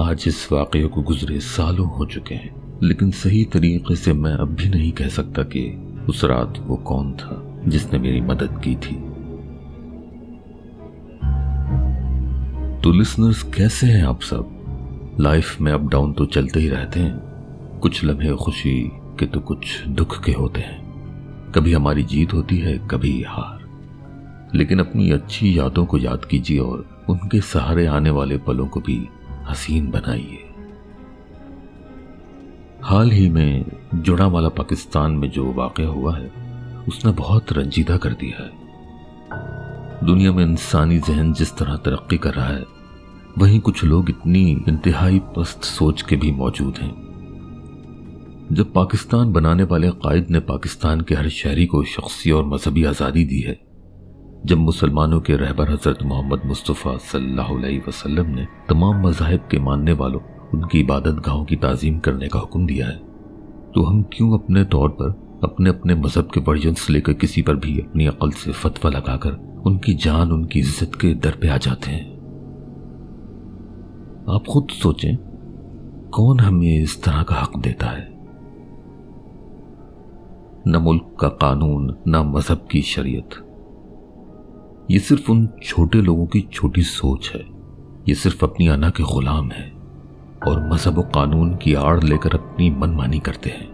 آج اس واقعے کو گزرے سالوں ہو چکے ہیں، لیکن صحیح طریقے سے میں اب بھی نہیں کہہ سکتا کہ اس رات وہ کون تھا جس نے میری مدد کی تھی۔ تو لسنرز، کیسے ہیں آپ سب؟ لائف میں اپ ڈاؤن تو چلتے ہی رہتے ہیں، کچھ لمحے خوشی کے تو کچھ دکھ کے ہوتے ہیں، کبھی ہماری جیت ہوتی ہے، کبھی ہار، لیکن اپنی اچھی یادوں کو یاد کیجیے اور ان کے سہارے آنے والے پلوں کو بھی حسین بنائیے۔ حال ہی میں جوڑاوالا پاکستان میں جو واقعہ ہوا ہے اس نے بہت رنجیدہ کر دیا ہے۔ دنیا میں انسانی ذہن جس طرح ترقی کر رہا ہے، وہیں کچھ لوگ اتنی انتہائی پست سوچ کے بھی موجود ہیں۔ جب پاکستان بنانے والے قائد نے پاکستان کے ہر شہری کو شخصی اور مذہبی آزادی دی ہے، جب مسلمانوں کے رہبر حضرت محمد مصطفیٰ صلی اللہ علیہ وسلم نے تمام مذاہب کے ماننے والوں ان کی عبادت گاہوں کی تعظیم کرنے کا حکم دیا ہے، تو ہم کیوں اپنے طور پر اپنے مذہب کے ورژنس لے کر کسی پر بھی اپنی عقل سے فتویٰ لگا کر ان کی جان، ان کی عزت کے در پہ آ جاتے ہیں؟ آپ خود سوچیں، کون ہمیں اس طرح کا حق دیتا ہے؟ نہ ملک کا قانون، نہ مذہب کی شریعت۔ یہ صرف ان چھوٹے لوگوں کی چھوٹی سوچ ہے، یہ صرف اپنی انا کے غلام ہیں اور مذہب و قانون کی آڑ لے کر اپنی من مانی کرتے ہیں۔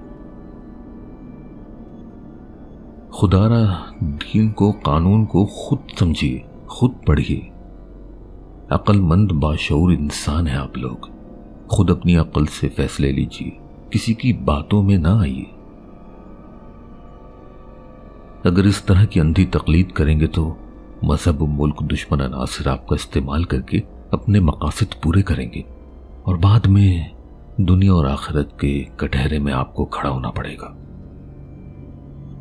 خدا را دین کو، قانون کو خود سمجھیے، خود پڑھیے۔ عقل مند باشعور انسان ہیں آپ لوگ، خود اپنی عقل سے فیصلے لیجیے، کسی کی باتوں میں نہ آئیے۔ اگر اس طرح کی اندھی تقلید کریں گے تو مذہب و ملک دشمن عناصر آپ کا استعمال کر کے اپنے مقاصد پورے کریں گے، اور بعد میں دنیا اور آخرت کے کٹہرے میں آپ کو کھڑا ہونا پڑے گا۔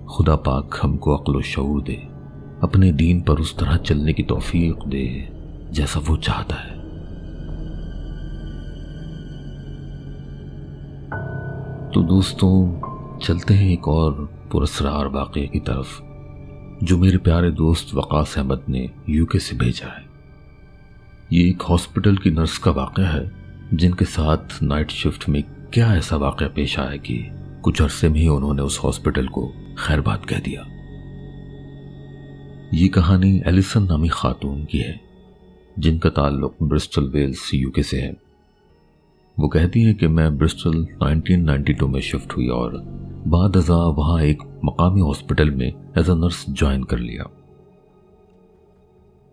خدا پاک ہم کو عقل و شعور دے، اپنے دین پر اس طرح چلنے کی توفیق دے جیسا وہ چاہتا ہے۔ تو دوستوں، چلتے ہیں ایک اور پراسرار واقعے کی طرف جو میرے پیارے دوست وقاص احمد نے UK سے بھیجا ہے۔ یہ ایک ہاسپٹل کی نرس کا واقعہ ہے جن کے ساتھ نائٹ شفٹ میں کیا ایسا واقعہ پیش آیا کہ کچھ عرصے میں ہی انہوں نے اس ہاسپٹل کو خیر بات کہہ دیا۔ یہ کہانی ایلیسن نامی خاتون کی ہے جن کا تعلق برسٹل ویلز UK سے ہے۔ وہ کہتی ہیں کہ میں برسٹل 1992 میں شفٹ ہوئی اور بعد ازاں وہاں ایک مقامی ہاسپٹل میں ایز اے نرس جوائن کر لیا۔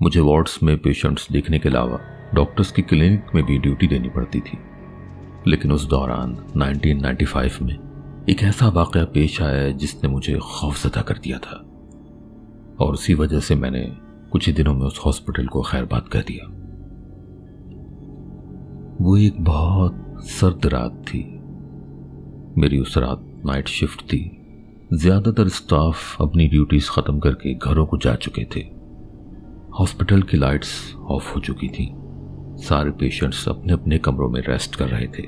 مجھے وارڈز میں پیشنٹس دیکھنے کے علاوہ ڈاکٹرز کی کلینک میں بھی ڈیوٹی دینی پڑتی تھی، لیکن اس دوران 1995 میں ایک ایسا واقعہ پیش آیا جس نے مجھے خوفزدہ کر دیا تھا، اور اسی وجہ سے میں نے کچھ ہی دنوں میں اس ہاسپٹل کو خیر بات کہہ دیا۔ وہ ایک بہت سرد رات تھی، میری اس رات نائٹ شفٹ تھی۔ زیادہ تر اسٹاف اپنی ڈیوٹیز ختم کر کے گھروں کو جا چکے تھے، ہاسپٹل کی لائٹس آف ہو چکی تھیں، سارے پیشنٹس اپنے اپنے کمروں میں ریسٹ کر رہے تھے۔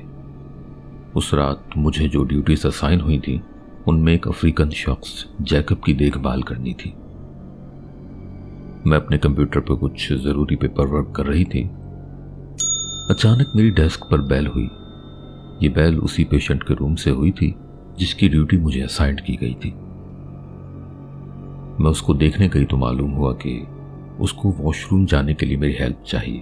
اس رات مجھے جو ڈیوٹیز اسائن ہوئی تھیں ان میں ایک افریقن شخص جیکب کی دیکھ بھال کرنی تھی۔ میں اپنے کمپیوٹر پہ کچھ ضروری پیپر ورک کر رہی تھی، اچانک میری ڈیسک پر بیل ہوئی۔ یہ بیل اسی پیشنٹ کے روم سے ہوئی تھی جس کی ڈیوٹی مجھے اسائنڈ کی گئی تھی۔ میں اس کو دیکھنے گئی تو معلوم ہوا کہ اس کو واش روم جانے کے لیے میری ہیلپ چاہیے۔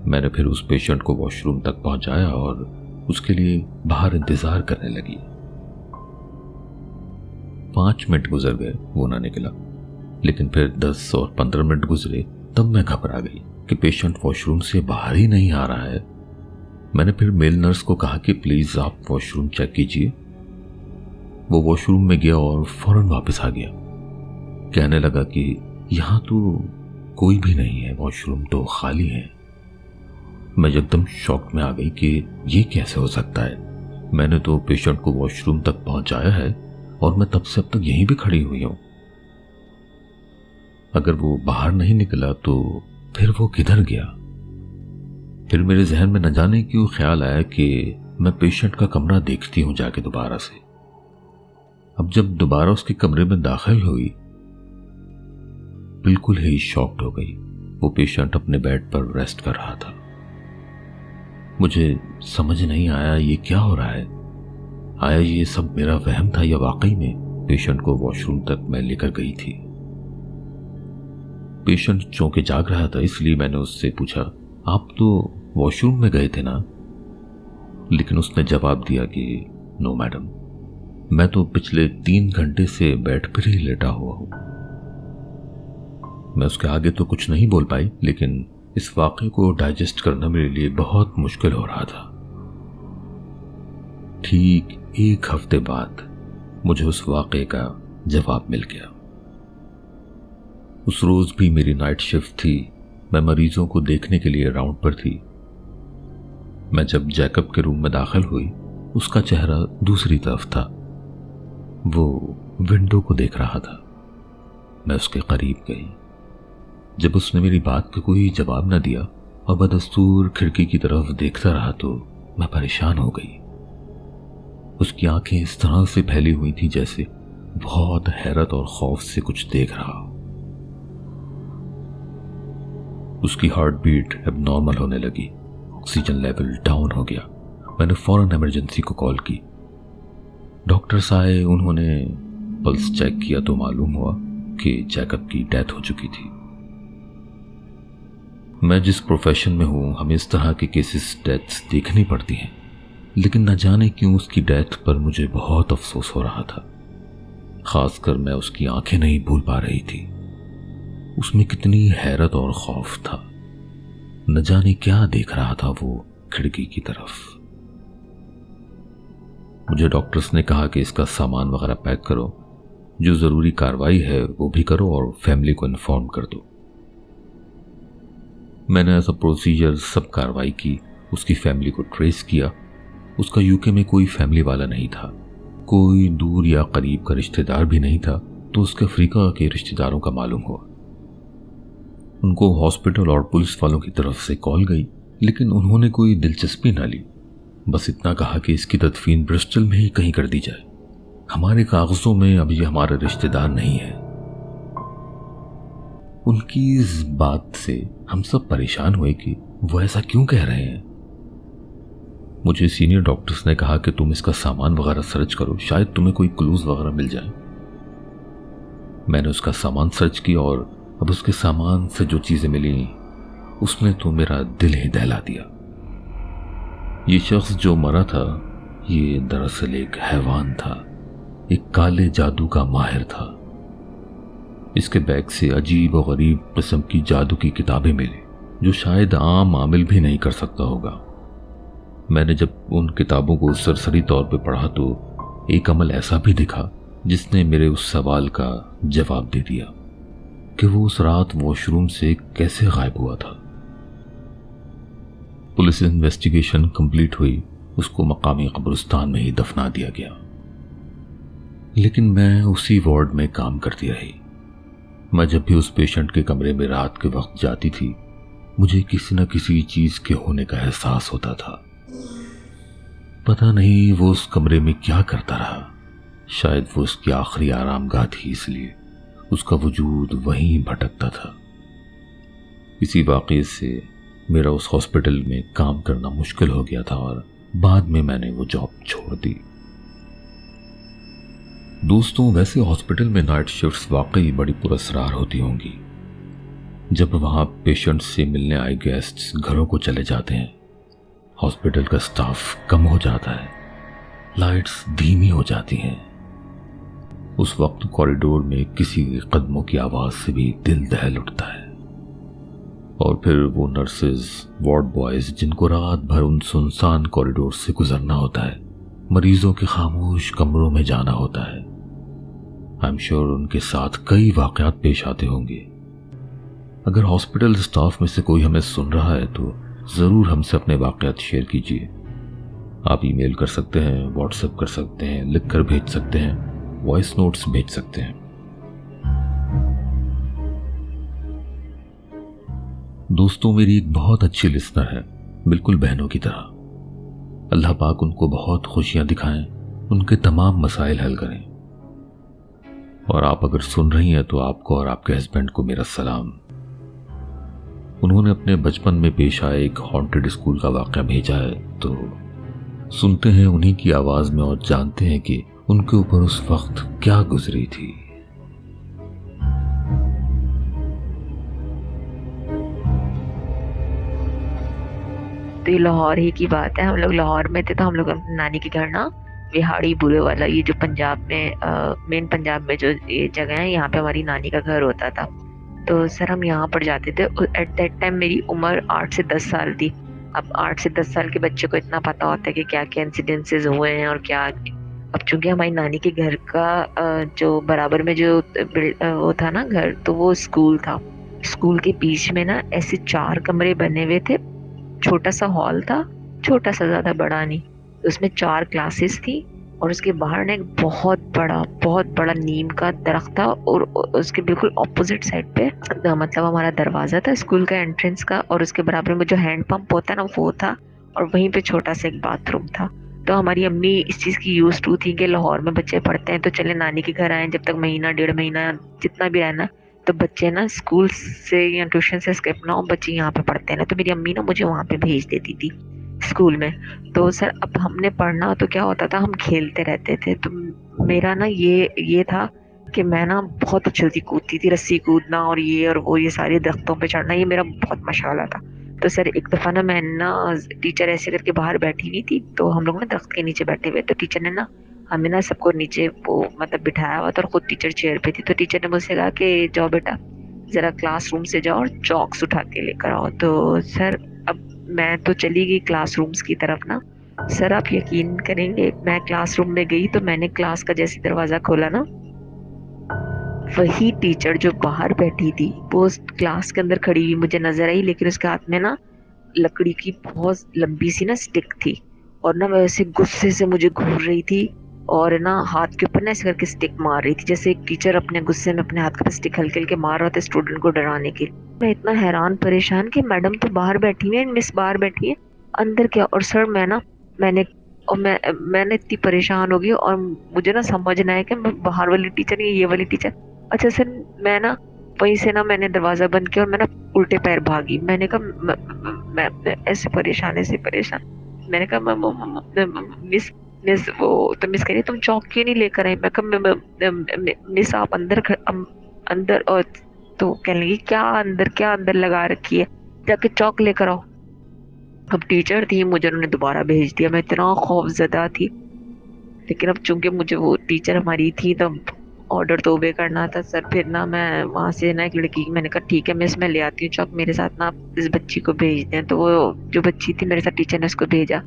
میں نے پھر اس پیشنٹ کو واش روم تک پہنچایا اور اس کے لیے باہر انتظار کرنے لگی۔ 5 منٹ گزر گئے، وہ نہ نکلا، لیکن پھر 10 اور 15 منٹ گزرے، تب میں گھبرا گئی کہ پیشنٹ واش روم سے باہر ہی نہیں آ رہا ہے۔ میں نے پھر میل نرس کو کہا کہ پلیز آپ واش روم چیک کیجئے۔ وہ واش روم میں گیا اور فوراً واپس آ گیا، کہنے لگا کہ یہاں تو کوئی بھی نہیں ہے، واش روم تو خالی ہے۔ میں یکدم شاک میں آ گئی کہ یہ کیسے ہو سکتا ہے، میں نے تو پیشنٹ کو واش روم تک پہنچایا ہے اور میں تب سے اب تک یہیں بھی کھڑی ہوئی ہوں۔ اگر وہ باہر نہیں نکلا تو پھر وہ کدھر گیا؟ پھر میرے ذہن میں نہ جانے کیوں خیال آیا کہ میں پیشنٹ کا کمرہ دیکھتی ہوں جا کے دوبارہ سے۔ اب جب دوبارہ اس کے کمرے میں داخل ہوئی، بالکل ہی شاکڈ ہو گئی۔ وہ پیشنٹ اپنے بیڈ پر ریسٹ کر رہا تھا، مجھے سمجھ نہیں آیا یہ کیا ہو رہا ہے. آیا یہ سب میرا وہم تھا یا واقعی میں پیشنٹ کو واش روم تک میں لے کر گئی تھی؟ پیشنٹ چونکے جاگ رہا تھا، اس لیے میں نے اس سے پوچھا آپ تو واش روم میں گئے تھے نا؟ لیکن اس نے جواب دیا کہ نو میڈم، میں تو پچھلے 3 گھنٹے سے بیڈ پر ہی لیٹا ہوا ہوں. میں اس کے آگے تو کچھ نہیں بول پائی، لیکن اس واقعے کو ڈائجسٹ کرنا میرے لیے بہت مشکل ہو رہا تھا. ٹھیک 1 ہفتے بعد مجھے اس واقعے کا جواب مل گیا. اس روز بھی میری نائٹ شفٹ تھی. میں مریضوں کو دیکھنے کے لیے راؤنڈ پر تھی. میں جب جیکب کے روم میں داخل ہوئی، اس کا چہرہ دوسری طرف تھا. وہ ونڈو کو دیکھ رہا تھا. میں اس کے قریب گئی. جب اس نے میری بات کا کوئی جواب نہ دیا اور بدستور کھڑکی کی طرف دیکھتا رہا تو میں پریشان ہو گئی. اس کی آنکھیں اس طرح سے پھیلی ہوئی تھیں جیسے بہت حیرت اور خوف سے کچھ دیکھ رہا ہو. اس کی ہارٹ بیٹ اب نارمل ہونے لگی. آکسیجن لیول ڈاؤن ہو گیا. میں نے فوراً ایمرجنسی کو کال کی. ڈاکٹرز آئے. انہوں نے پلس چیک کیا تو معلوم ہوا کہ جیکب کی ڈیتھ ہو چکی تھی. میں جس پروفیشن میں ہوں، ہمیں اس طرح کے کیسز ڈیتھس دیکھنی پڑتی ہیں، لیکن نہ جانے کیوں اس کی ڈیتھ پر مجھے بہت افسوس ہو رہا تھا. خاص کر میں اس کی آنکھیں نہیں بھول پا رہی تھی. اس میں کتنی حیرت اور خوف تھا. نہ جانے کیا دیکھ رہا تھا وہ کھڑکی کی طرف. مجھے ڈاکٹرز نے کہا کہ اس کا سامان وغیرہ پیک کرو، جو ضروری کارروائی ہے وہ بھی کرو اور فیملی کو انفارم کر دو. میں نے ایز اے پروسیجر سب کارروائی کی. اس کی فیملی کو ٹریس کیا. اس کا UK میں کوئی فیملی والا نہیں تھا. کوئی دور یا قریب کا رشتہ دار بھی نہیں تھا. تو اس کے افریقہ کے رشتہ داروں کا معلوم ہوا. ان کو ہاسپٹل اور پولیس والوں کی طرف سے کال گئی، لیکن انہوں نے کوئی دلچسپی نہ لی. بس اتنا کہا کہ اس کی تدفین برسٹل میں ہی کہیں کر دی جائے. ہمارے کاغذوں میں اب یہ ہمارے رشتہ دار نہیں ہے. ان کی اس بات سے ہم سب پریشان ہوئے کہ وہ ایسا کیوں کہہ رہے ہیں. مجھے سینئر ڈاکٹرز نے کہا کہ تم اس کا سامان وغیرہ سرچ کرو، شاید تمہیں کوئی کلوز وغیرہ مل جائے. میں نے اس کا سامان سرچ کیا اور اب اس کے سامان سے جو چیزیں ملی اس نے تو میرا دل ہی دہلا دیا. یہ شخص جو مرا تھا یہ دراصل ایک حیوان تھا. ایک کالے جادو کا ماہر تھا. اس کے بیگ سے عجیب و غریب قسم کی جادو کی کتابیں ملی جو شاید عام عامل بھی نہیں کر سکتا ہوگا. میں نے جب ان کتابوں کو سرسری طور پہ پڑھا تو ایک عمل ایسا بھی دکھا جس نے میرے اس سوال کا جواب دے دیا کہ وہ اس رات واش روم سے کیسے غائب ہوا تھا. پولیس انویسٹیگیشن کمپلیٹ ہوئی. اس کو مقامی قبرستان میں ہی دفنا دیا گیا. لیکن میں اسی وارڈ میں کام کرتی رہی. میں جب بھی اس پیشنٹ کے کمرے میں رات کے وقت جاتی تھی مجھے کسی نہ کسی چیز کے ہونے کا احساس ہوتا تھا. پتہ نہیں وہ اس کمرے میں کیا کرتا رہا. شاید وہ اس کی آخری آرام گاہ تھی، اس لیے اس کا وجود وہیں بھٹکتا تھا. اسی واقعے سے میرا اس ہاسپٹل میں کام کرنا مشکل ہو گیا تھا اور بعد میں نے وہ جاب چھوڑ دی. دوستوں، ویسے ہاسپٹل میں نائٹ شفٹس واقعی بڑی پراسرار ہوتی ہوں گی. جب وہاں پیشنٹ سے ملنے آئے گیسٹس گھروں کو چلے جاتے ہیں، ہاسپٹل کا سٹاف کم ہو جاتا ہے، لائٹس دھیمی ہو جاتی ہیں. اس وقت کوریڈور میں کسی قدموں کی آواز سے بھی دل دہل اٹھتا ہے. اور پھر وہ نرسز، وارڈ بوائز جن کو رات بھر ان سنسان کوریڈور سے گزرنا ہوتا ہے، مریضوں کے خاموش کمروں میں جانا ہوتا ہے. I'm sure ان کے ساتھ کئی واقعات پیش آتے ہوں گے. اگر ہاسپٹل سٹاف میں سے کوئی ہمیں سن رہا ہے تو ضرور ہم سے اپنے واقعات شیئر کیجیے. آپ ای میل کر سکتے ہیں، واٹس ایپ کر سکتے ہیں، لکھ کر بھیج سکتے ہیں، وائس نوٹس بھیج سکتے ہیں. دوستوں، میری ایک بہت اچھی لسنر ہے، بالکل بہنوں کی طرح. اللہ پاک ان کو بہت خوشیاں دکھائیں، ان کے تمام مسائل حل کریں. اور آپ اگر سن رہی ہیں تو آپ کو اور آپ کے ہسبینڈ کو میرا سلام. انہوں نے اپنے بچپن میں پیش آئے ایک ہانٹڈ اسکول کا واقعہ بھیجا ہے، تو سنتے ہیں انہی کی آواز میں اور جانتے ہیں کہ ان کے اوپر اس وقت کیا گزری تھی۔ تو یہ لاہور ہی کی بات ہے، ہم لوگ لاہور میں تھے، تو ہم لوگ اپنی نانی کے گھر نا وہاڑی بورے والا، یہ جو پنجاب میں مین پنجاب میں جو یہ جگہ ہے، یہاں پہ ہماری نانی کا گھر ہوتا تھا۔ تو سر ہم یہاں پر جاتے تھے۔ ایٹ دیٹ ٹائم میری عمر 8 سے 10 سال تھی۔ اب 8 سے 10 سال کے بچے کو اتنا پتا ہوتا ہے کہ کیا کیا انسیڈنسز ہوئے ہیں اور کیا۔ اب چونکہ ہماری نانی کے گھر کا جو برابر میں جو وہ تھا نا گھر، تو وہ اسکول تھا۔ اسکول کے بیچ میں نا ایسے 4 کمرے بنے ہوئے تھے، چھوٹا سا ہال تھا، چھوٹا سا، زیادہ بڑا نہیں۔ اس میں 4 کلاسز تھی، اور اس کے باہر نا ایک بہت بڑا نیم کا درخت تھا، اور اس کے بالکل اپوزٹ سائڈ پہ مطلب ہمارا دروازہ تھا اسکول کا انٹرنس کا، اور اس کے برابر میں جو ہینڈ پمپ ہوتا ہے نا وہ تھا، اور وہیں پہ چھوٹا سا ایک باتھ روم تھا۔ تو ہماری امی اس چیز کی یوز ٹو تھی کہ لاہور میں بچے پڑھتے ہیں تو چلے نانی کے گھر آئیں، جب تک مہینہ 1.5 مہینہ جتنا بھی رہنا، تو بچے نا اسکول سے یا ٹیوشن سے اسکپ نہ ہو، بچے یہاں پہ پڑھتے ہیں نا۔ تو میری امی نا مجھے وہاں پہ بھیج دیتی تھی اسکول میں۔ تو سر اب ہم نے پڑھنا تو کیا ہوتا تھا، ہم کھیلتے رہتے تھے۔ تو میرا نا یہ تھا کہ میں نا بہت اچھلتی کودتی تھی، رسی کودنا اور وہ یہ سارے درختوں پہ چڑھنا، یہ میرا بہت مشغلہ تھا۔ تو سر ایک دفعہ نا میں نا ٹیچر ایسے کر کے باہر بیٹھی ہوئی تھی، تو ہم لوگ نا درخت کے نیچے بیٹھے ہوئے، تو ٹیچر نے نا ہمیں نا سب کو نیچے وہ مطلب بٹھایا ہوا تھا، اور خود ٹیچر چیئر پہ تھی۔ تو ٹیچر نے مجھ سے کہا کہ جاؤ بیٹا ذرا کلاس روم سے جاؤ اور چاکس اٹھا کے لے کر آؤ۔ تو سر اب میں تو چلی گئی کلاس رومز کی طرف نا۔ سر آپ یقین کریں گے، میں کلاس روم میں گئی تو میں نے کلاس کا جیسے دروازہ کھولا نا، وہی ٹیچر جو باہر بیٹھی تھی وہ کلاس کے اندر کھڑی ہوئی مجھے نظر آئی، لیکن اس کے ہاتھ میں نا لکڑی کی بہت لمبی سی نا اسٹک تھی، اور نا ویسے غصے سے مجھے گھور رہی تھی، اور نا ہاتھ کے اوپر نا ایسے کر کے اسٹک مار رہی تھی، جیسے ایک ٹیچر اپنے غصے میں اپنے ہاتھ کے اسٹک ہلکے ہلکے مار رہا تھا اسٹوڈنٹ کو ڈرانے کے لیے۔ میں اتنا حیران پریشان کہ میڈم تو باہر بیٹھی ہے، مس باہر بیٹھی ہے، اندر کیا؟ اور سر میں نے اتنی پریشان ہو گئی، اور مجھے نا سمجھ نہ آیا کہ میں باہر والی ٹیچر یا یہ والی ٹیچر۔ اچھا سر میں نا وہیں سے نا میں نے دروازہ بند کیا، اور میں نا الٹے پیر بھاگی۔ میں نے کہا میں ایسے پریشان میں نے کہا مس وہ تو مس کہہ رہی تم چوک کیوں نہیں لے کر آئی؟ میں کہا مس آپ اندر اور تو کہنے لگی کیا اندر لگا رکھی ہے، جا کے چوک لے کر آؤ۔ اب ٹیچر تھی، مجھے انہوں نے دوبارہ بھیج دیا، میں اتنا خوف زدہ تھی، لیکن اب چونکہ مجھے وہ ٹیچر ہماری تھی تو آرڈر تو اوبے کرنا تھا سر۔ پھر نا میں وہاں سے نا ایک لڑکی، میں نے کہا ٹھیک ہے مس میں لے آتی ہوں چوک، میرے ساتھ نا آپ اس بچی کو بھیج دیں۔ تو وہ جو بچی تھی میرے ساتھ، ٹیچر نے اس کو بھیجا،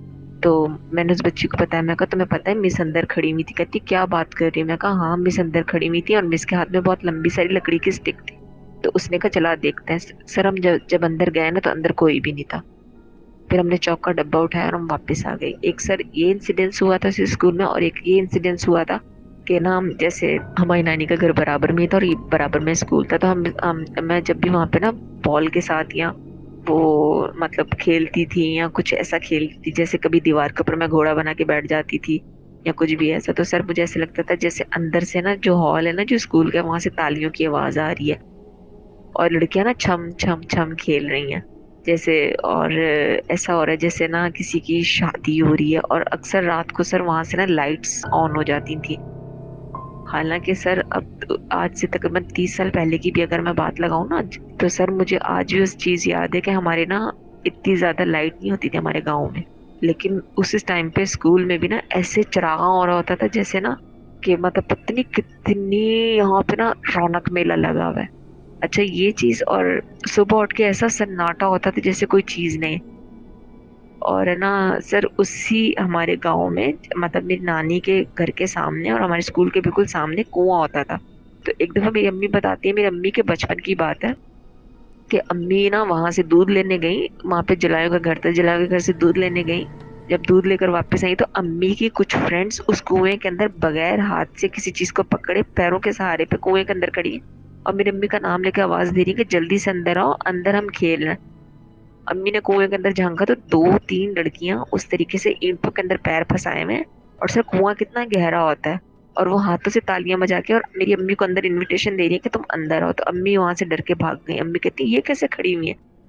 تو میں نے اس بچی کو بتایا، میں کہا تمہیں پتہ ہے مس اندر کھڑی ہوئی تھی؟ کہتی کیا بات کر رہی ہے؟ میں کہا ہاں مس اندر کھڑی ہوئی تھی، اور مس کے ہاتھ میں بہت لمبی ساری لکڑی کی اسٹک تھی۔ تو اس نے کہا چلا دیکھتے ہیں۔ سر ہم جب اندر گئے نا تو اندر کوئی بھی نہیں تھا۔ پھر ہم نے چوک کا ڈبہ اٹھایا اور ہم واپس آ گئے۔ ایک سر یہ انسیڈنس ہوا تھا اسکول میں، اور ایک یہ انسیڈنس ہوا تھا کہ نا جیسے ہماری نانی کا گھر برابر میں تھا اور یہ برابر میں اسکول تھا، تو میں جب بھی وہاں پہ نا بال کے ساتھ یا وہ مطلب کھیلتی تھی یا کچھ ایسا کھیلتی تھی، جیسے کبھی دیوار کے اوپر میں گھوڑا بنا کے بیٹھ جاتی تھی یا کچھ بھی ایسا، تو سر مجھے ایسا لگتا تھا جیسے اندر سے نا جو ہال ہے نا جو اسکول کا، وہاں سے تالیوں کی آواز آ رہی ہے، اور لڑکیاں نا چھم چھم چھم کھیل رہی ہیں جیسے، اور ایسا ہو رہا ہے جیسے نا کسی کی شادی ہو رہی ہے۔ اور اکثر رات کو سر وہاں سے نا لائٹس آن ہو جاتی تھی۔ حالانکہ سر اب آج سے تقریباً 30 سال پہلے کی بھی اگر میں بات لگاؤں نا، تو سر مجھے آج بھی اس چیز یاد ہے کہ ہمارے نا اتنی زیادہ لائٹ نہیں ہوتی تھی ہمارے گاؤں میں، لیکن اس ٹائم پہ اسکول میں بھی نا ایسے چراغاں ہو رہا ہوتا تھا جیسے نا کہ مطلب پتہ نہیں کتنی یہاں پہ نا رونق میلہ لگا ہوا ہے۔ اچھا یہ چیز، اور صبح اٹھ کے ایسا سناٹا ہوتا تھا جیسے کوئی چیز نہیں۔ اور نا سر اسی ہمارے گاؤں میں مطلب میری نانی کے گھر کے سامنے اور ہمارے اسکول کے بالکل سامنے کنواں ہوتا تھا۔ تو ایک دفعہ میری امی بتاتی ہے، میری امی کے بچپن کی بات ہے کہ امی نا وہاں سے دودھ لینے گئی، وہاں پہ جلایوں کا گھر تھا، جلایوں کے گھر سے دودھ لینے گئی۔ جب دودھ لے کر واپس آئی تو امی کی کچھ فرینڈس اس کنویں کے اندر بغیر ہاتھ سے کسی چیز کو پکڑے پیروں کے سہارے پہ کنویں کے اندر کھڑی ہے، اور میری امی کا نام لے کے آواز دے رہی کہ جلدی سے اندر آؤ، اندر ہم کھیل رہے ہیں۔ امی نے کنویں کے اندر جھانکا تو 2-3 لڑکیاں اس طریقے سے اینٹوں کے اندر پیر پھنسائے ہوئے ہیں، اور سر کنواں کتنا گہرا ہوتا ہے، اور وہ ہاتھوں سے تالیاں بجا کے اور میری امی کو اندر انویٹیشن دے رہی ہے کہ تم اندر آؤ۔ تو امی وہاں سے ڈر کے بھاگ گئی۔ امی کہتی یہ کیسے کھڑی ہوئی ہیں؟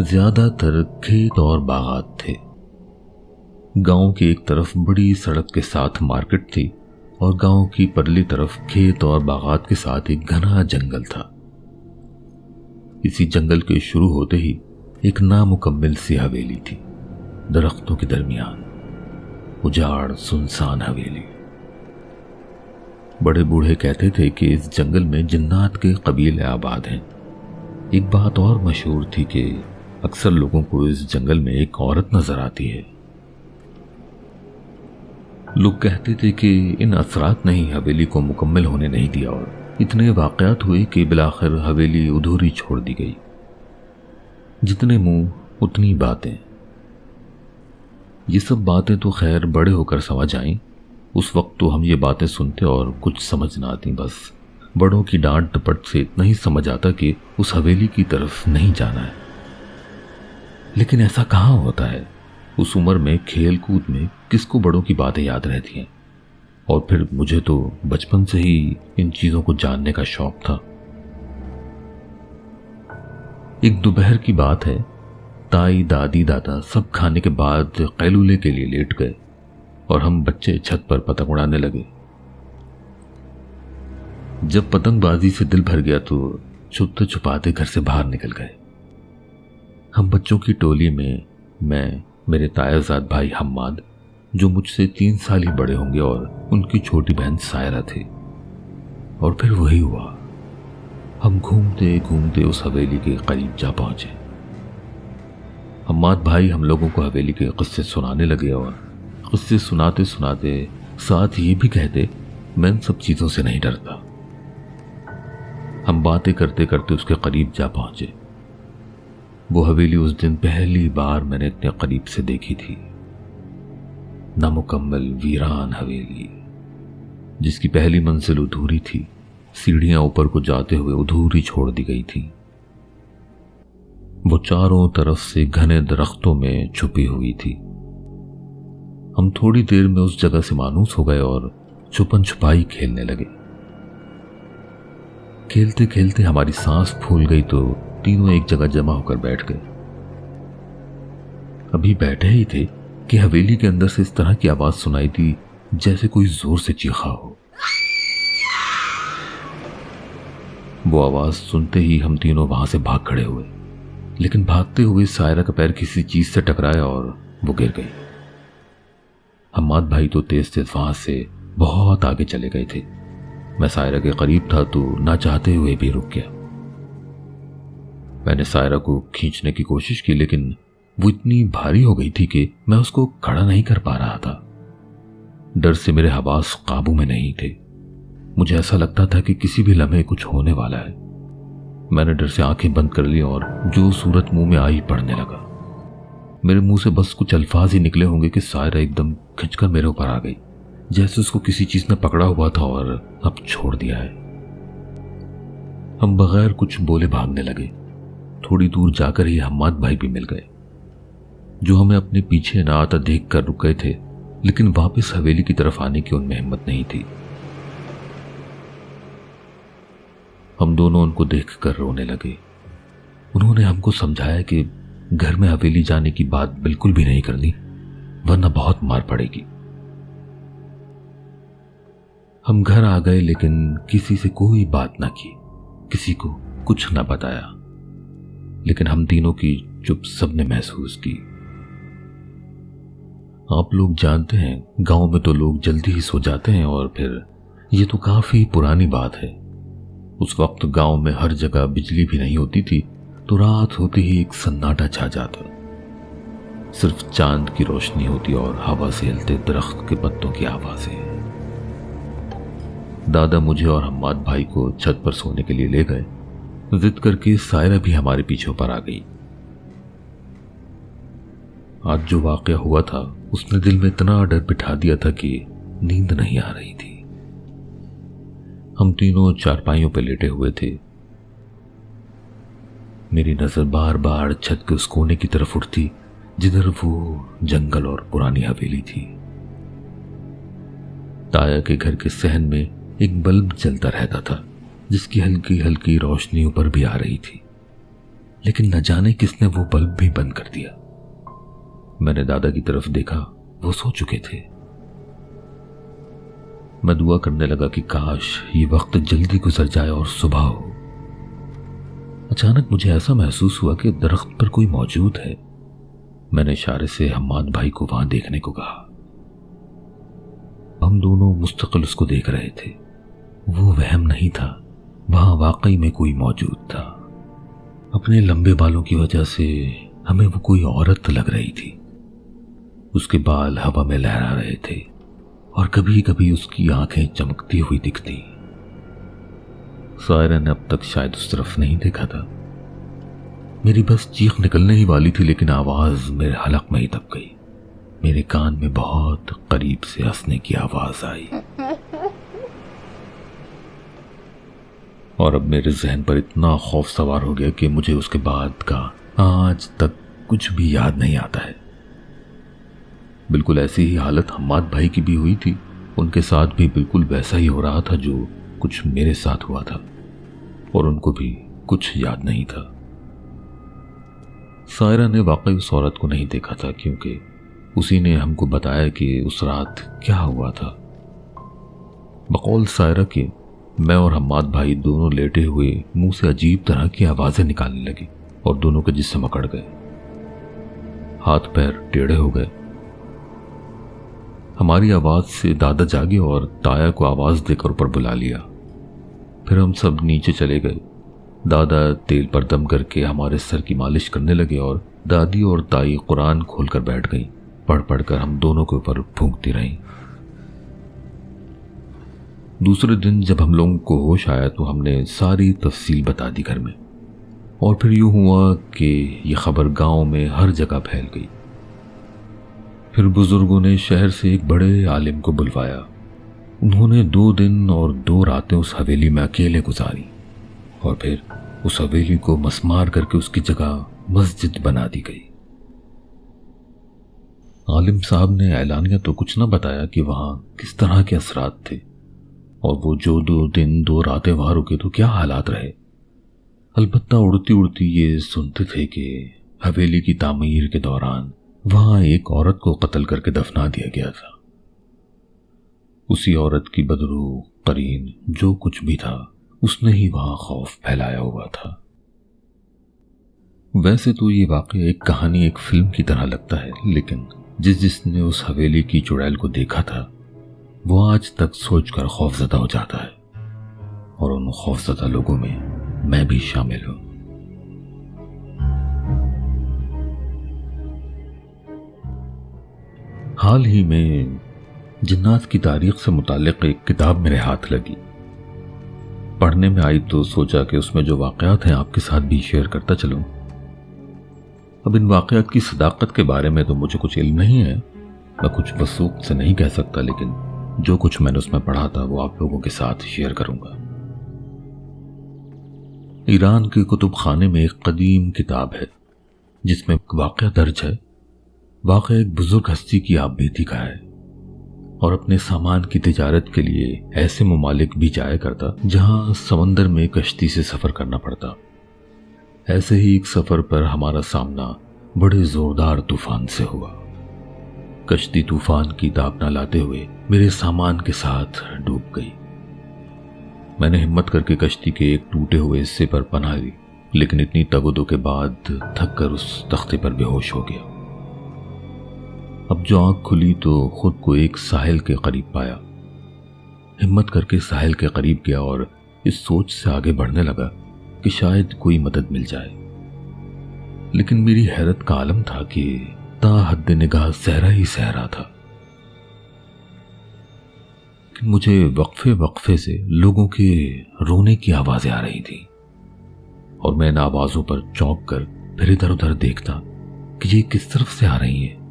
زیادہ تر کھیت اور باغات تھے۔ گاؤں کی ایک طرف بڑی سڑک کے ساتھ مارکیٹ تھی اور گاؤں کی پرلی طرف کھیت اور باغات کے ساتھ ایک گھنا جنگل تھا۔ اسی جنگل کے شروع ہوتے ہی ایک نامکمل سی حویلی تھی، درختوں کے درمیان اجاڑ سنسان حویلی۔ بڑے بوڑھے کہتے تھے کہ اس جنگل میں جنات کے قبیلے آباد ہیں۔ ایک بات اور مشہور تھی کہ اکثر لوگوں کو اس جنگل میں ایک عورت نظر آتی ہے۔ لوگ کہتے تھے کہ ان اثرات نے ہی حویلی کو مکمل ہونے نہیں دیا اور اتنے واقعات ہوئے کہ بالآخر حویلی ادھوری چھوڑ دی گئی۔ جتنے منہ اتنی باتیں۔ یہ سب باتیں تو خیر بڑے ہو کر سمجھ آئیں، اس وقت تو ہم یہ باتیں سنتے اور کچھ سمجھ نہ آتی۔ بس بڑوں کی ڈانٹ ڈپٹ سے اتنا ہی سمجھ آتا کہ اس حویلی کی طرف نہیں جانا ہے۔ لیکن ایسا کہاں ہوتا ہے؟ اس عمر میں کھیل کود میں کس کو بڑوں کی باتیں یاد رہتی ہیں؟ اور پھر مجھے تو بچپن سے ہی ان چیزوں کو جاننے کا شوق تھا۔ ایک دوپہر کی بات ہے، تائی دادی دادا سب کھانے کے بعد قیلولے کے لیے لیٹ گئے اور ہم بچے چھت پر پتنگ اڑانے لگے۔ جب پتنگ بازی سے دل بھر گیا تو چھپتے چھپاتے گھر سے باہر نکل گئے۔ ہم بچوں کی ٹولی میں میں، میرے تایا زاد بھائی حماد جو مجھ سے 3 سال ہی بڑے ہوں گے اور ان کی چھوٹی بہن سائرہ تھی۔ اور پھر وہی ہوا، ہم گھومتے گھومتے اس حویلی کے قریب جا پہنچے۔ حماد بھائی ہم لوگوں کو حویلی کے قصے سنانے لگے اور قصے سناتے سناتے ساتھ یہ بھی کہتے، میں ان سب چیزوں سے نہیں ڈرتا۔ ہم باتیں کرتے کرتے اس کے قریب جا پہنچے۔ وہ حویلی اس دن پہلی بار میں نے اتنے قریب سے دیکھی تھی۔ نامکمل ویران حویلی جس کی پہلی منزل ادھوری تھی، سیڑھیاں اوپر کو جاتے ہوئے ادھوری چھوڑ دی گئی تھی۔ وہ چاروں طرف سے گھنے درختوں میں چھپی ہوئی تھی۔ ہم تھوڑی دیر میں اس جگہ سے مانوس ہو گئے اور چھپن چھپائی کھیلنے لگے۔ کھیلتے کھیلتے ہماری سانس پھول گئی تو تینوں ایک جگہ جمع ہو کر بیٹھ گئے۔ ابھی بیٹھے ہی تھے کہ حویلی کے اندر سے اس طرح کی آواز سنائی تھی جیسے کوئی زور سے چیخا ہو۔ وہ آواز سنتے ہی ہم تینوں وہاں سے بھاگ کھڑے ہوئے، لیکن بھاگتے ہوئے سائرہ کا پیر کسی چیز سے ٹکرایا اور وہ گر گئی۔ حماد بھائی تو تیز تیز وہاں سے بہت آگے چلے گئے تھے۔ میں سائرہ کے قریب تھا تو نہ چاہتے ہوئے بھی رک گیا۔ میں نے سائرہ کو کھینچنے کی کوشش کی لیکن وہ اتنی بھاری ہو گئی تھی کہ میں اس کو کھڑا نہیں کر پا رہا تھا۔ ڈر سے میرے حواس قابو میں نہیں تھے۔ مجھے ایسا لگتا تھا کہ کسی بھی لمحے کچھ ہونے والا ہے۔ میں نے ڈر سے آنکھیں بند کر لی اور جو صورت منہ میں آئی پڑھنے لگا۔ میرے منہ سے بس کچھ الفاظ ہی نکلے ہوں گے کہ سائرہ ایک دم کھنچ کر میرے اوپر آ گئی، جیسے اس کو کسی چیز نے پکڑا ہوا تھا اور اب چھوڑ دیا ہے۔ ہم بغیر کچھ بولے بھاگنے لگے۔ تھوڑی دور جا کر ہی حماد بھائی بھی مل گئے، جو ہمیں اپنے پیچھے نہ آتا دیکھ کر رک گئے تھے، لیکن واپس حویلی کی طرف آنے کی ان میں ہمت نہیں تھی۔ ہم دونوں ان کو دیکھ کر رونے لگے۔ انہوں نے ہم کو سمجھایا کہ گھر میں حویلی جانے کی بات بالکل بھی نہیں کرنی، ورنہ بہت مار پڑے گی۔ ہم گھر آ گئے لیکن کسی سے کوئی بات نہ کی، کسی کو کچھ نہ بتایا، لیکن ہم تینوں کی چپ سب نے محسوس کی۔ آپ لوگ جانتے ہیں گاؤں میں تو لوگ جلدی ہی سو جاتے ہیں، اور پھر یہ تو کافی پرانی بات ہے۔ اس وقت گاؤں میں ہر جگہ بجلی بھی نہیں ہوتی تھی، تو رات ہوتے ہی ایک سناٹا چھا جاتا، صرف چاند کی روشنی ہوتی اور ہوا سے ہلتے درخت کے پتوں کی آوازیں۔ دادا مجھے اور حماد بھائی کو چھت پر سونے کے لیے لے گئے۔ ضد کر کے سائرہ بھی ہمارے پیچھے پر آ گئی۔ آج جو واقعہ ہوا تھا اس نے دل میں اتنا ڈر بٹھا دیا تھا کہ نیند نہیں آ رہی تھی۔ ہم تینوں چارپائیوں پہ لیٹے ہوئے تھے۔ میری نظر بار بار چھت کے اس کونے کی طرف اٹھتی جدھر وہ جنگل اور پرانی حویلی تھی۔ تایا کے گھر کے صحن میں ایک بلب جلتا رہتا تھا جس کی ہلکی ہلکی روشنی اوپر بھی آ رہی تھی۔ لیکن نہ جانے کس نے وہ بلب بھی بند کر دیا۔ میں نے دادا کی طرف دیکھا، وہ سو چکے تھے۔ میں دعا کرنے لگا کہ کاش یہ وقت جلدی گزر جائے اور صبح ہو۔ اچانک مجھے ایسا محسوس ہوا کہ درخت پر کوئی موجود ہے۔ میں نے اشارے سے حماد بھائی کو وہاں دیکھنے کو کہا۔ ہم دونوں مستقل اس کو دیکھ رہے تھے۔ وہ وہم نہیں تھا، وہاں واقعی میں کوئی موجود تھا۔ اپنے لمبے بالوں کی وجہ سے ہمیں وہ کوئی عورت لگ رہی تھی۔ اس کے بال ہوا میں لہرا رہے تھے اور کبھی کبھی اس کی آنکھیں چمکتی ہوئی دکھتی۔ سائرہ نے اب تک شاید اس طرف نہیں دیکھا تھا۔ میری بس چیخ نکلنے ہی والی تھی، لیکن آواز میرے حلق میں ہی دب گئی۔ میرے کان میں بہت قریب سے ہنسنے کی آواز آئی، اور اب میرے ذہن پر اتنا خوف سوار ہو گیا کہ مجھے اس کے بعد کا آج تک کچھ بھی یاد نہیں آتا ہے۔ بالکل ایسی ہی حالت حماد بھائی کی بھی ہوئی تھی۔ ان کے ساتھ بھی بالکل ویسا ہی ہو رہا تھا جو کچھ میرے ساتھ ہوا تھا، اور ان کو بھی کچھ یاد نہیں تھا۔ سائرہ نے واقعی اس عورت کو نہیں دیکھا تھا، کیونکہ اسی نے ہم کو بتایا کہ اس رات کیا ہوا تھا۔ بقول سائرہ کے میں اور حماد بھائی دونوں لیٹے ہوئے منہ سے عجیب طرح کی آوازیں نکالنے لگی اور دونوں کے جسم اکڑ گئے، ہاتھ پیر ٹیڑھے ہو گئے۔ ہماری آواز سے دادا جاگے اور تایا کو آواز دے کر اوپر بلا لیا۔ پھر ہم سب نیچے چلے گئے۔ دادا تیل پر دم کر کے ہمارے سر کی مالش کرنے لگے اور دادی اور تائی قرآن کھول کر بیٹھ گئیں۔ پڑھ پڑھ کر ہم دونوں کے اوپر پھونکتی رہیں۔ دوسرے دن جب ہم لوگوں کو ہوش آیا تو ہم نے ساری تفصیل بتا دی گھر میں، اور پھر یوں ہوا کہ یہ خبر گاؤں میں ہر جگہ پھیل گئی۔ پھر بزرگوں نے شہر سے ایک بڑے عالم کو بلوایا۔ انہوں نے 2 دن اور 2 راتیں اس حویلی میں اکیلے گزاری، اور پھر اس حویلی کو مسمار کر کے اس کی جگہ مسجد بنا دی گئی۔ عالم صاحب نے اعلانیہ تو کچھ نہ بتایا کہ وہاں کس طرح کے اثرات تھے، اور وہ جو 2 دن 2 راتیں وہاں رکے تو کیا حالات رہے۔ البتہ اڑتی اڑتی یہ سنتے تھے کہ حویلی کی تعمیر کے دوران وہاں ایک عورت کو قتل کر کے دفنا دیا گیا تھا۔ اسی عورت کی بدرو قرین جو کچھ بھی تھا، اس نے ہی وہاں خوف پھیلایا ہوا تھا۔ ویسے تو یہ واقعہ ایک کہانی، ایک فلم کی طرح لگتا ہے، لیکن جس نے اس حویلی کی چڑیل کو دیکھا تھا وہ آج تک سوچ کر خوف زدہ ہو جاتا ہے، اور ان خوف زدہ لوگوں میں بھی شامل ہوں۔ حال ہی میں جنات کی تاریخ سے متعلق ایک کتاب میرے ہاتھ لگی۔ پڑھنے میں آئی تو سوچا کہ اس میں جو واقعات ہیں آپ کے ساتھ بھی شیئر کرتا چلوں۔ اب ان واقعات کی صداقت کے بارے میں تو مجھے کچھ علم نہیں ہے، میں کچھ وثوق سے نہیں کہہ سکتا، لیکن جو کچھ میں نے اس میں پڑھا تھا وہ آپ لوگوں کے ساتھ شیئر کروں گا۔ ایران کے کتب خانے میں ایک قدیم کتاب ہے جس میں ایک واقعہ درج ہے۔ واقعہ ایک بزرگ ہستی کی آپ بیتی کا ہے، اور اپنے سامان کی تجارت کے لیے ایسے ممالک بھی جایا کرتا جہاں سمندر میں کشتی سے سفر کرنا پڑتا۔ ایسے ہی ایک سفر پر ہمارا سامنا بڑے زوردار طوفان سے ہوا۔ کشتی طوفان کی داب نہ لاتے ہوئے میرے سامان کے ساتھ ڈوب گئی۔ میں نے ہمت کر کے کشتی کے ایک ٹوٹے ہوئے حصے پر پناہ لی، لیکن اتنی تگ و دو کے بعد تھک کر اس تختے پر بے ہوش ہو گیا۔ اب جو آنکھ کھلی تو خود کو ایک ساحل کے قریب پایا۔ ہمت کر کے ساحل کے قریب گیا اور اس سوچ سے آگے بڑھنے لگا کہ شاید کوئی مدد مل جائے، لیکن میری حیرت کا عالم تھا کہ تا حد نگاہ صحرا ہی صحرا تھا۔ مجھے وقفے سے لوگوں کے رونے کی آوازیں آ رہی تھی، اور میں ان آوازوں پر چونک کر پھر ادھر ادھر دیکھتا کہ یہ کس طرف سے آ رہی ہیں،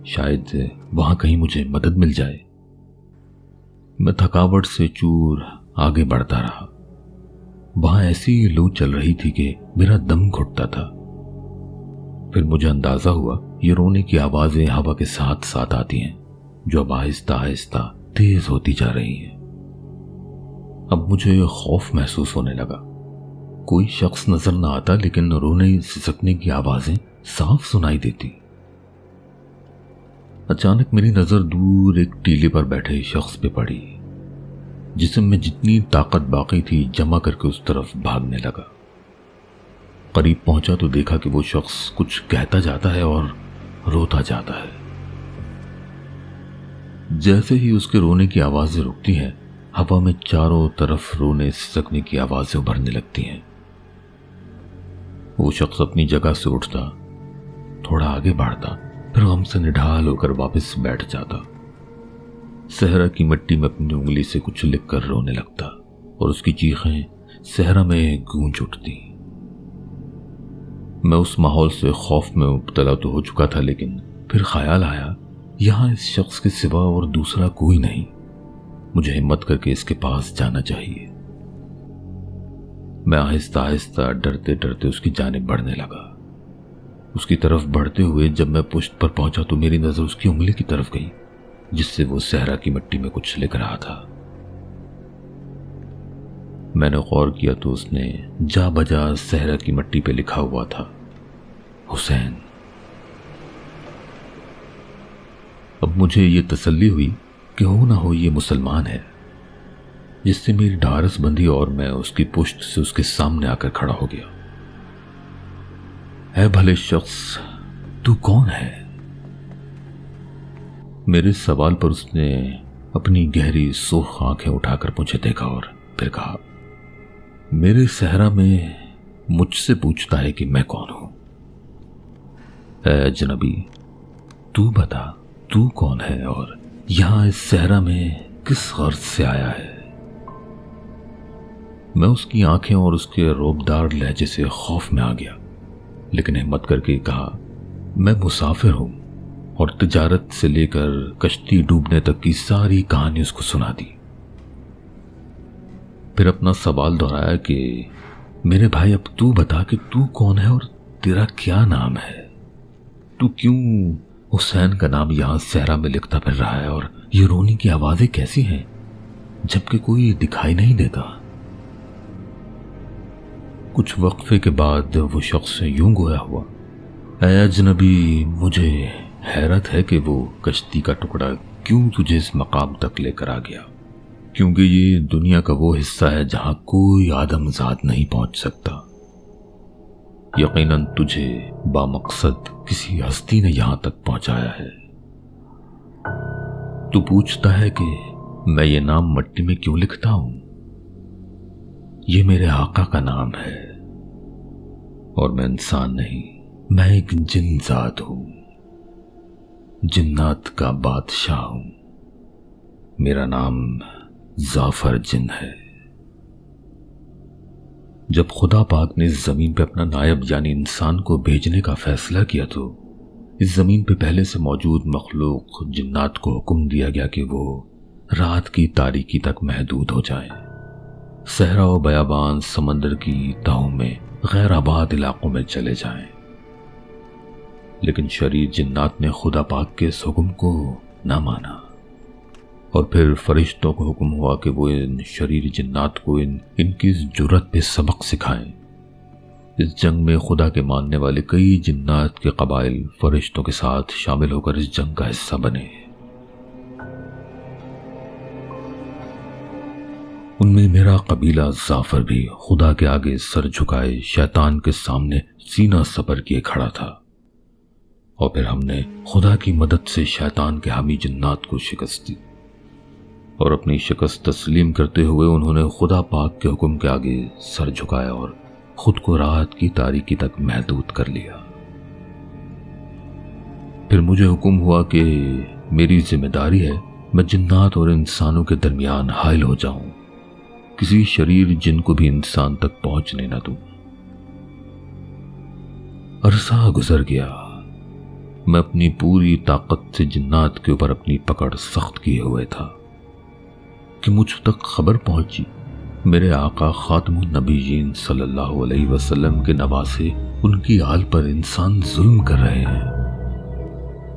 شاید وہاں کہیں مجھے مدد مل جائے۔ میں تھکاوٹ سے چور آگے بڑھتا رہا۔ وہاں ایسی لو چل رہی تھی کہ میرا دم گھٹتا تھا۔ پھر مجھے اندازہ ہوا یہ رونے کی آوازیں ہوا کے ساتھ ساتھ آتی ہیں، جو اب آہستہ آہستہ تیز ہوتی جا رہی ہیں۔ اب مجھے خوف محسوس ہونے لگا۔ کوئی شخص نظر نہ آتا لیکن رونے سسکنے کی آوازیں صاف سنائی دیتی۔ اچانک میری نظر دور ایک ٹیلے پر بیٹھے شخص پہ پڑی۔ جسم میں جتنی طاقت باقی تھی جمع کر کے اس طرف بھاگنے لگا۔ قریب پہنچا تو دیکھا کہ وہ شخص کچھ کہتا جاتا ہے اور روتا جاتا ہے۔ جیسے ہی اس کے رونے کی آوازیں رکتی ہیں، ہوا میں چاروں طرف رونے سسکنے کی آوازیں ابھرنے لگتی ہیں۔ وہ شخص اپنی جگہ سے اٹھتا، تھوڑا آگے بڑھتا، پھر غم سے نڈھال ہو کر واپس بیٹھ جاتا۔ صحرا کی مٹی میں اپنی انگلی سے کچھ لکھ کر رونے لگتا اور اس کی چیخیں صحرا میں گونج اٹھتی۔ میں اس ماحول سے خوف میں مبتلا تو ہو چکا تھا، لیکن پھر خیال آیا یہاں اس شخص کے سوا اور دوسرا کوئی نہیں، مجھے ہمت کر کے اس کے پاس جانا چاہیے۔ میں آہستہ آہستہ ڈرتے ڈرتے اس کی جانب بڑھنے لگا۔ اس کی طرف بڑھتے ہوئے جب میں پشت پر پہنچا تو میری نظر اس کی انگلی کی طرف گئی جس سے وہ صحرا کی مٹی میں کچھ لکھ رہا تھا۔ میں نے غور کیا تو اس نے جا بجا صحرا کی مٹی پہ لکھا ہوا تھا حسین۔ اب مجھے یہ تسلی ہوئی کہ ہو نہ ہو یہ مسلمان ہے، جس سے میری ڈھارس بندھی اور میں اس کی پشت سے اس کے سامنے آ کر کھڑا ہو گیا۔ اے بھلے شخص، تو کون ہے؟ میرے سوال پر اس نے اپنی گہری سرخ آنکھیں اٹھا کر مجھے دیکھا اور پھر کہا، میرے صحرا میں مجھ سے پوچھتا ہے کہ میں کون ہوں؟ اے اجنبی، تو بتا تو کون ہے اور یہاں اس صحرا میں کس غرض سے آیا ہے؟ میں اس کی آنکھیں اور اس کے روبدار لہجے سے خوف میں آ گیا، لیکن ہمت کر کے کہا، میں مسافر ہوں، اور تجارت سے لے کر کشتی ڈوبنے تک کی ساری کہانی اس کو سنا دی۔ پھر اپنا سوال دہرایا کہ میرے بھائی اب تو بتا کہ تو کون ہے اور تیرا کیا نام ہے؟ تو کیوں حسین کا نام یہاں صحرا میں لکھتا پھر رہا ہے، اور یہ رونے کی آوازیں کیسی ہیں جبکہ کوئی دکھائی نہیں دیتا؟ کچھ وقفے کے بعد وہ شخص یوں گویا ہوا، اے اجنبی، مجھے حیرت ہے کہ وہ کشتی کا ٹکڑا کیوں تجھے اس مقام تک لے کر آ گیا، کیونکہ یہ دنیا کا وہ حصہ ہے جہاں کوئی آدم ذات نہیں پہنچ سکتا۔ یقیناً تجھے بامقصد کسی ہستی نے یہاں تک پہنچایا ہے۔ تو پوچھتا ہے کہ میں یہ نام مٹی میں کیوں لکھتا ہوں؟ یہ میرے آقا کا نام ہے، اور میں انسان نہیں، میں ایک جن ذات ہوں، جنات کا بادشاہ ہوں۔ میرا نام ظافر جن ہے۔ جب خدا پاک نے اس زمین پہ اپنا نائب یعنی انسان کو بھیجنے کا فیصلہ کیا تو اس زمین پہ پہلے سے موجود مخلوق جنات کو حکم دیا گیا کہ وہ رات کی تاریکی تک محدود ہو جائیں، صحرا و بیابان سمندر کی تہوں میں غیر آباد علاقوں میں چلے جائیں۔ لیکن شریر جنات نے خدا پاک کے اس حکم کو نہ مانا، اور پھر فرشتوں کو حکم ہوا کہ وہ ان شریر جنات کو ان کی جرات پہ سبق سکھائیں۔ اس جنگ میں خدا کے ماننے والے کئی جنات کے قبائل فرشتوں کے ساتھ شامل ہو کر اس جنگ کا حصہ بنے۔ ان میں میرا قبیلہ ظافر بھی خدا کے آگے سر جھکائے شیطان کے سامنے سینہ سپر کیے کھڑا تھا، اور پھر ہم نے خدا کی مدد سے شیطان کے حامی جنات کو شکست دی، اور اپنی شکست تسلیم کرتے ہوئے انہوں نے خدا پاک کے حکم کے آگے سر جھکایا اور خود کو رات کی تاریکی تک محدود کر لیا۔ پھر مجھے حکم ہوا کہ میری ذمہ داری ہے میں جنات اور انسانوں کے درمیان حائل ہو جاؤں، کسی شریر جن کو بھی انسان تک پہنچنے نہ دوں۔ عرصہ گزر گیا، میں اپنی پوری طاقت سے جنات کے اوپر اپنی پکڑ سخت کیے ہوئے تھا کہ مجھ تک خبر پہنچی میرے آقا خاتم النبیین صلی اللہ علیہ وسلم کے نواسے ان کی آل پر انسان ظلم کر رہے ہیں۔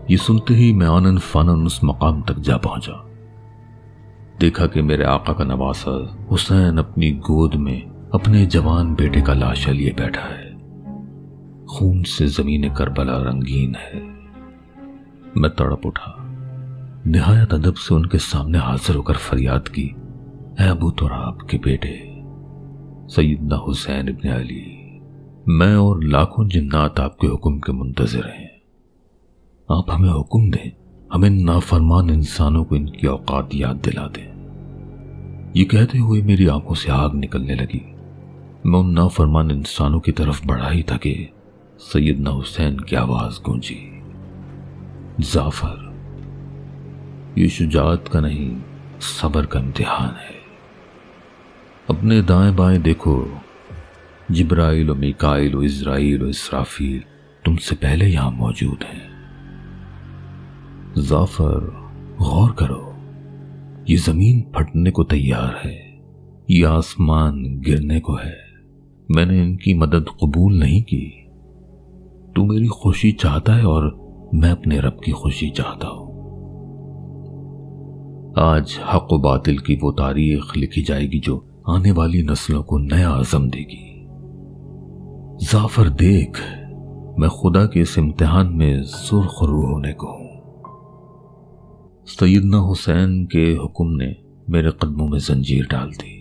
یہ سنتے ہی میں آنن فانن اس مقام تک جا پہنچا۔ دیکھا کہ میرے آقا کا نواسا حسین اپنی گود میں اپنے جوان بیٹے کا لاشا لیے بیٹھا ہے. خون سے زمین کربلا رنگین ہے. میں تڑپ اٹھا. نہایت ادب سے ان کے سامنے حاضر ہو کر فریاد کی, اے ابو تراب کے بیٹے سیدنا حسین ابن علی, میں اور لاکھوں جنات آپ کے حکم کے منتظر ہیں. آپ ہمیں حکم دیں, ہمیں نافرمان انسانوں کو ان کی اوقات یاد دلا دیں. یہ کہتے ہوئے میری آنکھوں سے آگ نکلنے لگی. میں ان نافرمان انسانوں کی طرف بڑھا ہی تھا کہ سیدنا حسین کی آواز گونجی, جعفر, یہ شجاعت کا نہیں صبر کا امتحان ہے. اپنے دائیں بائیں دیکھو, جبرائیل و میکائیل و عزرائیل و اسرافیل تم سے پہلے یہاں موجود ہیں. جعفر, غور کرو, یہ زمین پھٹنے کو تیار ہے, یہ آسمان گرنے کو ہے. میں نے ان کی مدد قبول نہیں کی. تو میری خوشی چاہتا ہے اور میں اپنے رب کی خوشی چاہتا ہوں. آج حق و باطل کی وہ تاریخ لکھی جائے گی جو آنے والی نسلوں کو نیا عزم دے گی. جعفر دیکھ, میں خدا کے اس امتحان میں سرخ رو ہونے کو ہوں. سیدنا حسین کے حکم نے میرے قدموں میں زنجیر ڈال دی.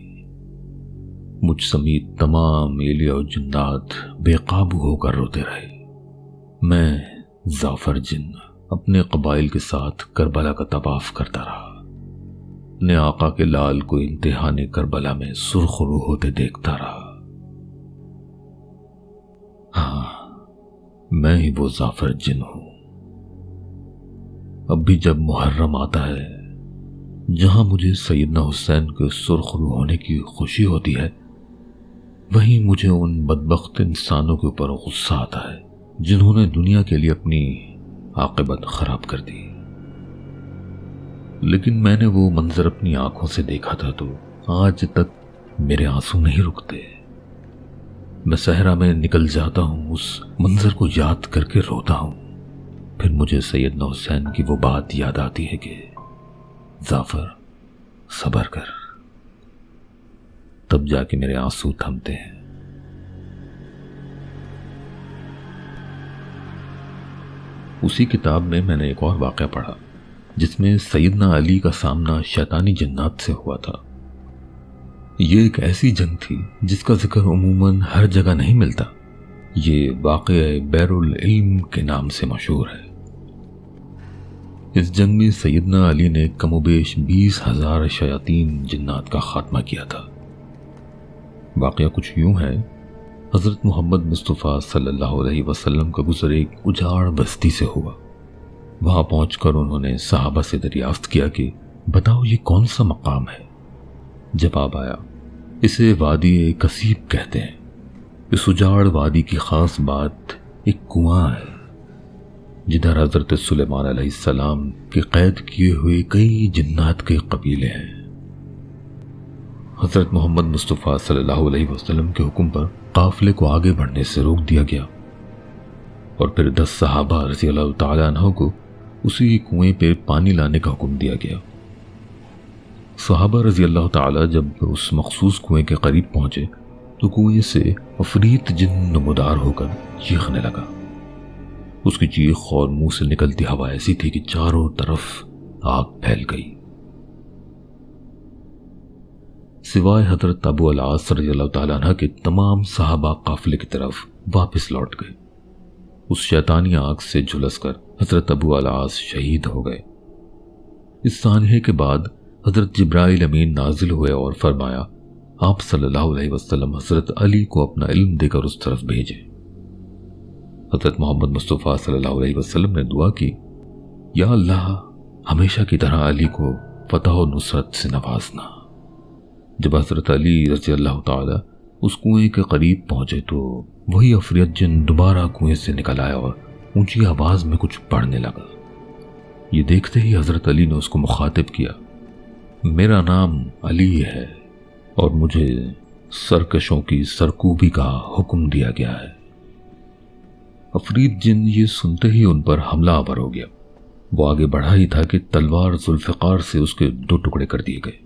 مجھ سمیت تمام ایلیاء و جنات بے قابو ہو کر روتے رہے. میں جعفر جن اپنے قبائل کے ساتھ کربلا کا طواف کرتا رہا. اپنے آقا کے لال کو امتحان کربلا میں سرخ رو ہوتے دیکھتا رہا. ہاں, میں ہی وہ جعفر جن ہوں. اب بھی جب محرم آتا ہے, جہاں مجھے سیدنا حسین کے سرخ رو ہونے کی خوشی ہوتی ہے, وہیں مجھے ان بدبخت انسانوں کے اوپر غصہ آتا ہے جنہوں نے دنیا کے لیے اپنی عاقبت خراب کر دی. لیکن میں نے وہ منظر اپنی آنکھوں سے دیکھا تھا تو آج تک میرے آنسو نہیں رکتے. میں صحرا میں نکل جاتا ہوں, اس منظر کو یاد کر کے روتا ہوں. پھر مجھے سیدنا حسین کی وہ بات یاد آتی ہے کہ جعفر, صبر کر. تب جا کے میرے آنسو تھمتے ہیں. اسی کتاب میں میں نے ایک اور واقعہ پڑھا جس میں سیدنا علی کا سامنا شیطانی جنات سے ہوا تھا. یہ ایک ایسی جنگ تھی جس کا ذکر عموماً ہر جگہ نہیں ملتا. یہ واقعہ بیر العلم کے نام سے مشہور ہے. اس جنگ میں سیدنا علی نے کم و بیش 20,000 شیاطین جنات کا خاتمہ کیا تھا. واقعہ کچھ یوں ہے. حضرت محمد مصطفیٰ صلی اللہ علیہ وسلم کا گزر ایک اجاڑ بستی سے ہوا. وہاں پہنچ کر انہوں نے صحابہ سے دریافت کیا کہ بتاؤ یہ کون سا مقام ہے. جواب آیا, اسے وادی کثیب کہتے ہیں. اس اجاڑ وادی کی خاص بات ایک کنواں ہے جدھر حضرت سلیمان علیہ السلام کے قید کیے ہوئے کئی جنات کے قبیلے ہیں. حضرت محمد مصطفیٰ صلی اللہ علیہ وسلم کے حکم پر قافلے کو آگے بڑھنے سے روک دیا گیا اور پھر 10 صحابہ رضی اللہ تعالیٰ عنہ کو اسی کنویں پہ پانی لانے کا حکم دیا گیا. صحابہ رضی اللہ تعالیٰ جب اس مخصوص کنویں کے قریب پہنچے تو کنویں سے عفریت جن نمودار ہو کر چیخنے لگا. اس کی چیخ اور منہ سے نکلتی ہوا ایسی تھی کہ چاروں طرف آگ پھیل گئی. سوائے حضرت ابو العاص رضی اللہ تعالیٰ عنہ کے تمام صحابہ قافلے کی طرف واپس لوٹ گئے. اس شیطانی آگ سے جھلس کر حضرت ابو العاص شہید ہو گئے. اس سانحے کے بعد حضرت جبرائیل امین نازل ہوئے اور فرمایا آپ صلی اللہ علیہ وسلم حضرت علی کو اپنا علم دے کر اس طرف بھیجیں. حضرت محمد مصطفیٰ صلی اللہ علیہ وسلم نے دعا کی, یا اللہ ہمیشہ کی طرح علی کو فتح و نصرت سے نوازنا. جب حضرت علی رضی اللہ تعالی اس کنویں کے قریب پہنچے تو وہی عفریت جن دوبارہ کنویں سے نکل آیا اور اونچی آواز میں کچھ پڑھنے لگا. یہ دیکھتے ہی حضرت علی نے اس کو مخاطب کیا, میرا نام علی ہے اور مجھے سرکشوں کی سرکوبی کا حکم دیا گیا ہے. عفریت جن یہ سنتے ہی ان پر حملہ آور ہو گیا. وہ آگے بڑھا ہی تھا کہ تلوار ذوالفقار سے اس کے 2 ٹکڑے کر دیے گئے.